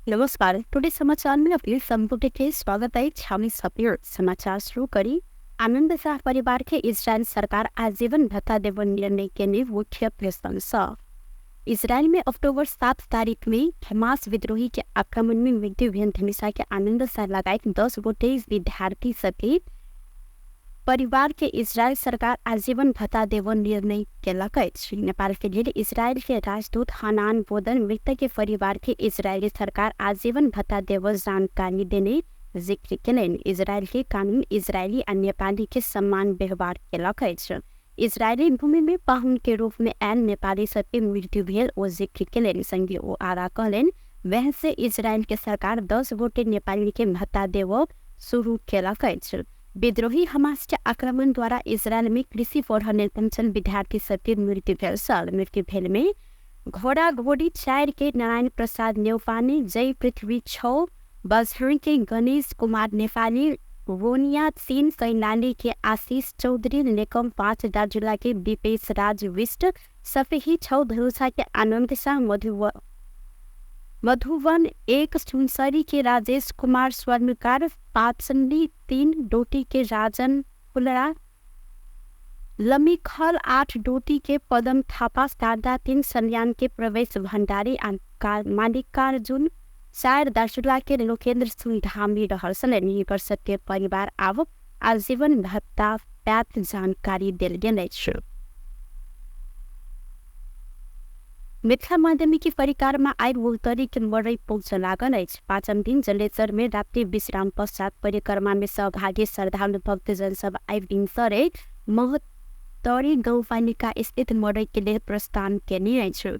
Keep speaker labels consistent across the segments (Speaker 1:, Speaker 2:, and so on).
Speaker 1: नमस्कार। टुडे समाचार में अपने संपूर्ण के स्वागत है। 26 सप्ताह समाचार शुरू करी। आनंद शाह परिवार के इजरायल सरकार आजीवन भत्ता देव निर्णय के लिए मुख्य प्रशंसा। इसराइल में अक्टूबर 7 तारीख में हमास विद्रोही के आक्रमण में मृत्यु भेल धनुषा के आनंद शाह लगायत 10 गोटे विद्यार्थी सके परिवार के इजरायल सरकार आजीवन भत्ता देव निर्णय केलक अछि। नेपाल के लिए इजरायल के राजदूत हनान बोदन मृतक के परिवार के इजरायली सरकार आजीवन भत्ता देव जानकारी देने जिक्र केलनि। इजरायल के कानून इजरायली और नेपाली के समान व्यवहार केलक अछि। इजरायली भूमि में पाहुन के रूप में आयल नेपाली सबके मृत्यु भेल ओ जिक्र केलनि। संगे ओ आरा कहलनि वह से इजरायल के सरकार 10 गोटे नेपाली के भत्ता देव शुरू केलक अछि। विद्रोही हमास के आक्रमण द्वारा इजरायल में कृषि पढ़ने पहुंचल विद्यार्थी सबके मृत्यु भेल छल। मृत्यु भेल में घोड़ा घोड़ी 4 के नारायण प्रसाद नेउपाने, जय पृथ्वी 6, बजहर के गणेश कुमार नेपाली, रोनिया 3 कैलाली के आशीष चौधरी, लेकम 5 दार्जुला के दीपेश राज विष्ट, सफेही 6 धनुषा के आनंद शाह, मधुवन 1 सुनसरी के राजेश कुमार स्वर्णकार, पाचंडी 3 डोटी के राजन फुलरा, लमीखल 8 डोटी के पदम थापा, शारदा 3 सल्यान के प्रवेश भंडारी, मालिकार्जुन 4 दार्जुला के लोकेंद्र सिंह धामी रहल छलनि। परिषद के परिवार आब आजीवन भत्ता पात जानकारी देल गेल अछि। मिथिला माध्यमिक परिक्रमा आई मुलतरी के मरई पहुंच लागल अछि। 5म दिन जलेसर में रात्रि विश्राम पश्चात परिक्रमा में सहभागी श्रद्धालु भक्तजन सब आई बिनसरे महतरी गाउँपालिका स्थित मरई के लिए प्रस्थान केने अछि।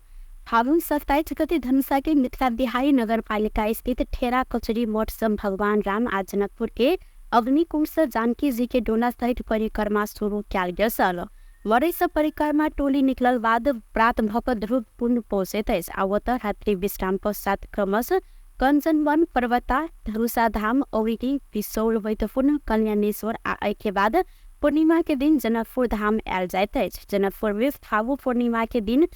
Speaker 1: फागुन 27 गते धनुषा के मिथिला बिहारी नगर पालिका स्थित ठेरा कचरी मठ सम भगवान राम आज जनकपुर के अग्निकुंड से जानकी जी के डोला सहित परिक्रमा शुरू कयल गेल छल। मरई से परिक्रमा टोली निकलल बाद प्रात भक ध्रुव पुण्य पहुंचैत अछि। आवत रात्रि विश्राम पश्चात क्रमश कंचनवन, पर्वता, धनुषा धाम, औरी बिसौल होइत पुनः कल्याणेश्वर आ एहि के बाद पूर्णिमा के दिन जनकपुर धाम आयल जाइत अछि। जनकपुर में फागु पूर्णिमा के दिन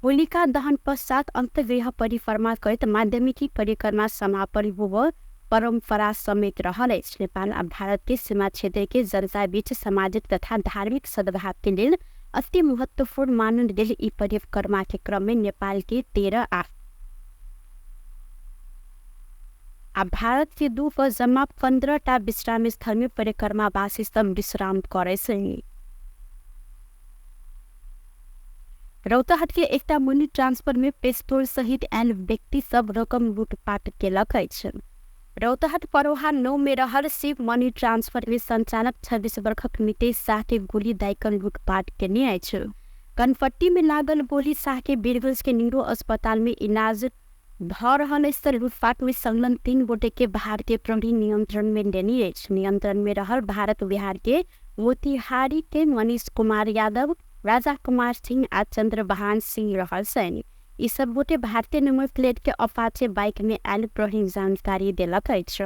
Speaker 1: होलिका दहन पश्चात अंतगृह परिक्रमा करैत माध्यमिकी परिक्रमा समापन हुआ परंपरा समेत रहल अछि। नेपाल आ भारत के सीमा क्षेत्र के जनता बीच सामाजिक तथा धार्मिक सद्भाव के लिए अति महत्वपूर्ण मानल गेल ई परिक्रमा के क्रम में नेपाल के 13 आ भारत के 2 पर जमा 15टा विश्राम स्थल में परिक्रमावासी सब विश्राम करे छन्। रौतहट के एकटा मनी ट्रांसफर में पेस्तोल सहित आयल व्यक्ति सब रकम लूटपाट केलक अछि। रौतहट परोहा 9 में रहल शिव मनी ट्रांसफर में संचालक 26 वर्षक नितेश शाह के गोली दाइकन लूटपाट केने अछि। कनपट्टी में लागल गोली शाह के बीरगंज के नीरो अस्पताल में इलाज भ रहल अछि। लूटपाट में संलग्न 3 गोटे के भारतीय प्रहरी नियंत्रण में लेने अछि। नियंत्रण में रहल भारत बिहार के मोतिहारी के मनीष कुमार यादव, राजा कुमार सिंह आ चंद्रबहान सिंह रहल छनि। ई सब गोटे भारतीय नंबर प्लेट के अपाचे बाइक में आयल प्रहरी जानकारी देलक अछि।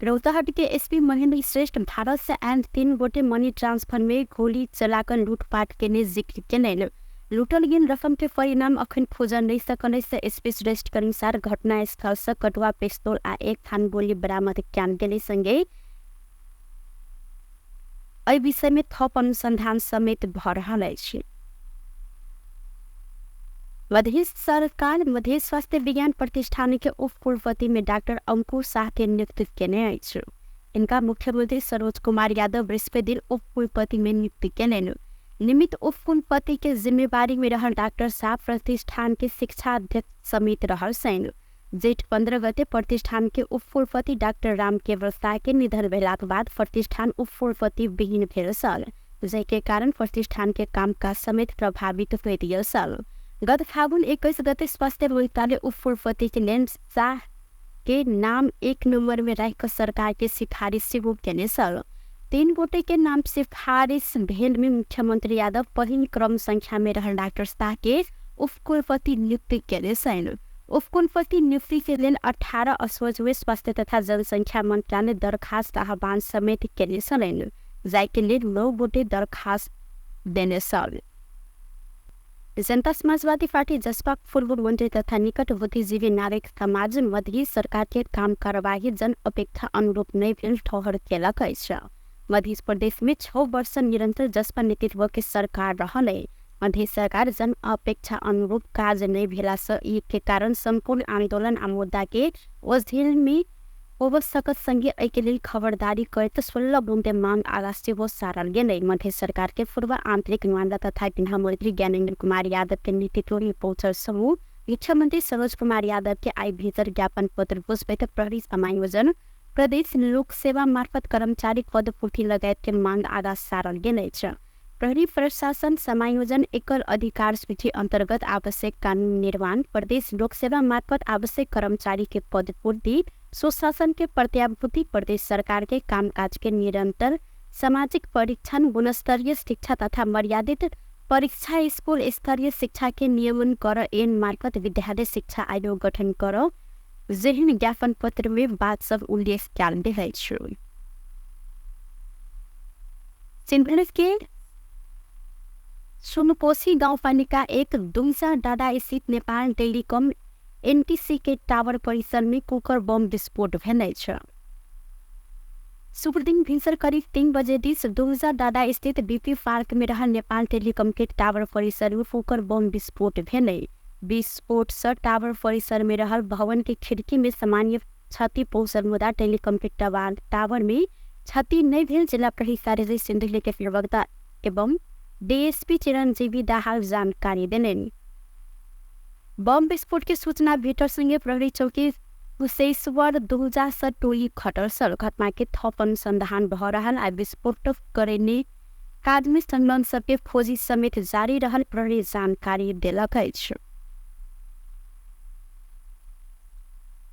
Speaker 1: रौतहट के एसपी महेंद्र श्रेष्ठ भारत से आयल 3 गोटे मनी ट्रांसफर में गोली चलाकर लूटपाट के ने जिक्र केलनि। लूटल गेल रकम के परिणाम अखन खोजल नहीं सकल से एसपी श्रेष्ठ के अनुसार घटना स्थल से कटुआ पिस्तौल आ 1 थान गोली बरामद कयल गेल। संगे एहि विषय में थप अनुसंधान समेत भ रहल अछि। मध्य सरकार मध्य स्वास्थ्य विज्ञान प्रतिष्ठान के उप कुलपति में डॉक्टर अंकुर शाह के नियुक्ति केने अछि। इनका मुख्यमंत्री सरोज कुमार यादव बृहस्पति दिन उप कुलपति में नियुक्ति केलनि। निमित्त उप कुलपति के जिम्मेवारी में रहल डॉक्टर शाह प्रतिष्ठान के शिक्षा अध्यक्ष समेत रहल छनि। जेठ 15 गते प्रतिष्ठान के उप कुलपति डॉक्टर राम केवल शाह के निधन भेलाक बाद प्रतिष्ठान उप कुलपति विहीन भेल छल, जाहि कारण प्रतिष्ठान के कामकाज समेत प्रभावित होइत गेल छल। गत फागुन 21 गते स्वास्थ्य मंत्रालय उप कुलपति के लेल शाह के नाम 1 नंबर में राखि सरकार के सिफारिश सेहो केने छल। 3 गोटे के नाम सिफारिश भेल में मुख्यमंत्री यादव पहिल क्रम संख्या में रहल डॉक्टर शाह के उप कुलपति नियुक्ति केने छन्। उप कुलपति नियुक्ति के लिए 18 असोज में स्वास्थ्य तथा जनसंख्या मंत्रालय दरखास्त आह्वान समेत केने छन्, जाहि के लिए 9 गोटे दरखास्त देने छल। जनता समाजवादी पार्टी जसपा पूर्व मंत्री तथा निकट बुद्धिजीवी नागरिक समाज मध्य सरकार के काम कार्यवाही जन अपेक्षा अनुरूप नहीं भेल ठहर केलक अछि। मध्य प्रदेश में 6 वर्ष निरंतर जसपा नेतृत्व के सरकार रहले मध्य सरकार जन अपेक्षा अनुरूप काज नहीं भेला से ई के कारण संपूर्ण आंदोलन आ मुद्दा के ओझेल में आवश्यक संगे के लिए खबरदारी करते 16 बुंदे मांग आगा से वो सारल गेले। मध्य सरकार के पूर्व आंतरिक नुमाइंदा तथा गृह मंत्री ज्ञानेन्द्र कुमार यादव के नेतृत्व में पहुंचल समूह शिक्षा मंत्री सरोज कुमार यादव के आई भीतर ज्ञापन पत्र पुष्पित प्रहरी समायोजन प्रदेश लोक सेवा मार्फत कर्मचारी पदपूर्ति लगायत के मांग आगा सारल गेले। प्रहरी प्रशासन समायोजन एकल अधिकार सूची अंतर्गत आवश्यक कानून निर्माण प्रदेश लोक सेवा मार्फत आवश्यक कर्मचारी के पदपूर्ति सुशासन के प्रत्याभूति प्रदेश सरकार के कामकाज के निरंतर सामाजिक परीक्षण गुणस्तरीय शिक्षा तथा मर्यादित परीक्षा स्कूल स्तरीय शिक्षा के नियमन कर एन मार्फत विद्यालय शिक्षा आयोग गठन कर जेहन ज्ञापन पत्र में बात सब उल्लेख कयल गेल अछि। सिंहलिस के सुनकोशी गाउँपालिका 1 दुम्सा डाँडा स्थित नेपाल टेलिकम एनटीसी के टावर परिसर में कुकर बम विस्फोट भेल छ। शुभ दिन भिनसर करीब 3 बजे दिस दुम्सा डाँडा स्थित बीपी पार्क में रहल नेपाल टेलिकम के टावर परिसर में कुकर बम विस्फोट भेल। विस्फोट से टावर परिसर में रहल भवन के खिड़की में सामान्य क्षति पहुंचल मुदा टेलिकम के टावर में क्षति नहीं भेल। जिला प्रहरी कार्यालय सिंधुली के प्रवक्ता एवं डीएसपी चिरंजीवी दाहाल जानकारी देने। बम विस्फोट की सूचना भेटर संगे प्रहरी चौकी कुशेश्वर दुलजा से टोली खटरसल घटना के थप अनुसंधान भ रहल आ विस्फोट करने काज में संलग्न सबके खोजी समेत जारी रहल प्रहरी जानकारी देलक अछि।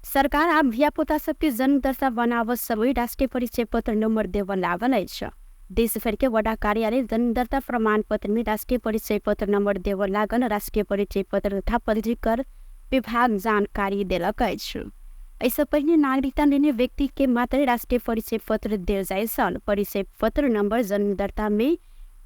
Speaker 1: सरकार आ धियापुता सबके जन्म दर्ता बनावत समय राष्ट्रीय परिचय पत्र नंबर देव लागल अछि। देश भर के वडा कार्यालय जन्म दर्ता प्रमाण पत्र में राष्ट्रीय परिचय पत्र नंबर देव लागल राष्ट्रीय परिचय पत्र तथा पंजीकर विभाग जानकारी देलक अछि। ऐसे पहले नागरिकता लेने व्यक्ति के मात्र राष्ट्रीय परिचय पत्र देल जाय सन। परिचय पत्र नंबर जन्म दर्ता में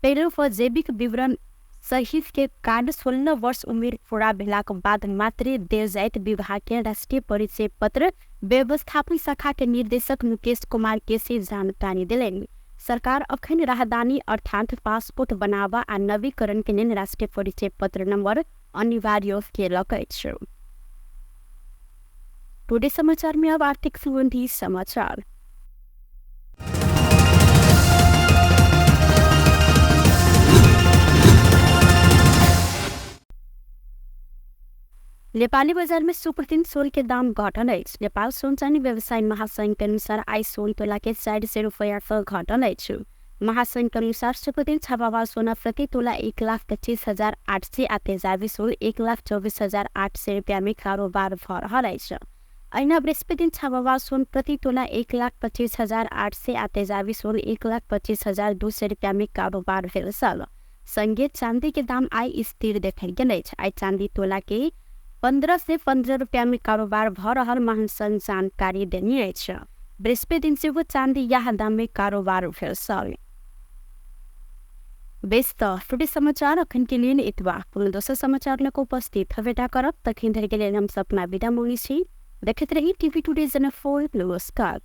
Speaker 1: पहले व जैविक विवरण सहित के कार्ड 16 वर्ष उमेर पूरा भेला के बाद मात्र देल जायत। विभाग के राष्ट्रीय परिचय पत्र व्यवस्थापन शाखा के निर्देशक मुकेश कुमार केसी जानकारी दिलेन। सरकार अखन राहदानी अर्थात पासपोर्ट बनावा आ नवीकरण के लेल राष्ट्रीय परिचय पत्र नंबर अनिवार्य केलक अछि। टुडे समाचार में अब आर्थिक संबंधी समाचार। नेपाली बाजार में सुप्रतिदिन सोल के दाम घटल अछि। नेपाल सोन चांदी व्यवसाय महासंघ के अनुसार आई सोन तोला के 400 रुपया तक घटल अछि। महासंघ के अनुसार सुप्रतिदिन छापामाल सोना प्रति तोला 1,25,800 आ तेजाबी सोल 1,24,800 रुपया में कारोबार भ रहल अछि। अहिना बृहस्पति दिन छापामाल सोन प्रति तोला 1,25,800 आ तेजाबी सोल 1,25,200 रुपया में कारोबार भेल छल। संगे चांदी के दाम आई स्थिर देखल गेल अछि। आई चांदी तोला के 15 से 15 रुपया में कारोबार भ रहल महासंघ जानकारी देने अछि। बृहस्पति दिन से वो चांदी यह दाम में कारोबार भेल छल। बेस्त टुडे समाचार अखन के लिए इतबा पुनः दोसर समाचार में उपस्थित हवेटा करब तखन धरि के लेल हम सपना विदा मांगै छी। देखैत रही टीवी टुडे जनकपुर। नमस्कार।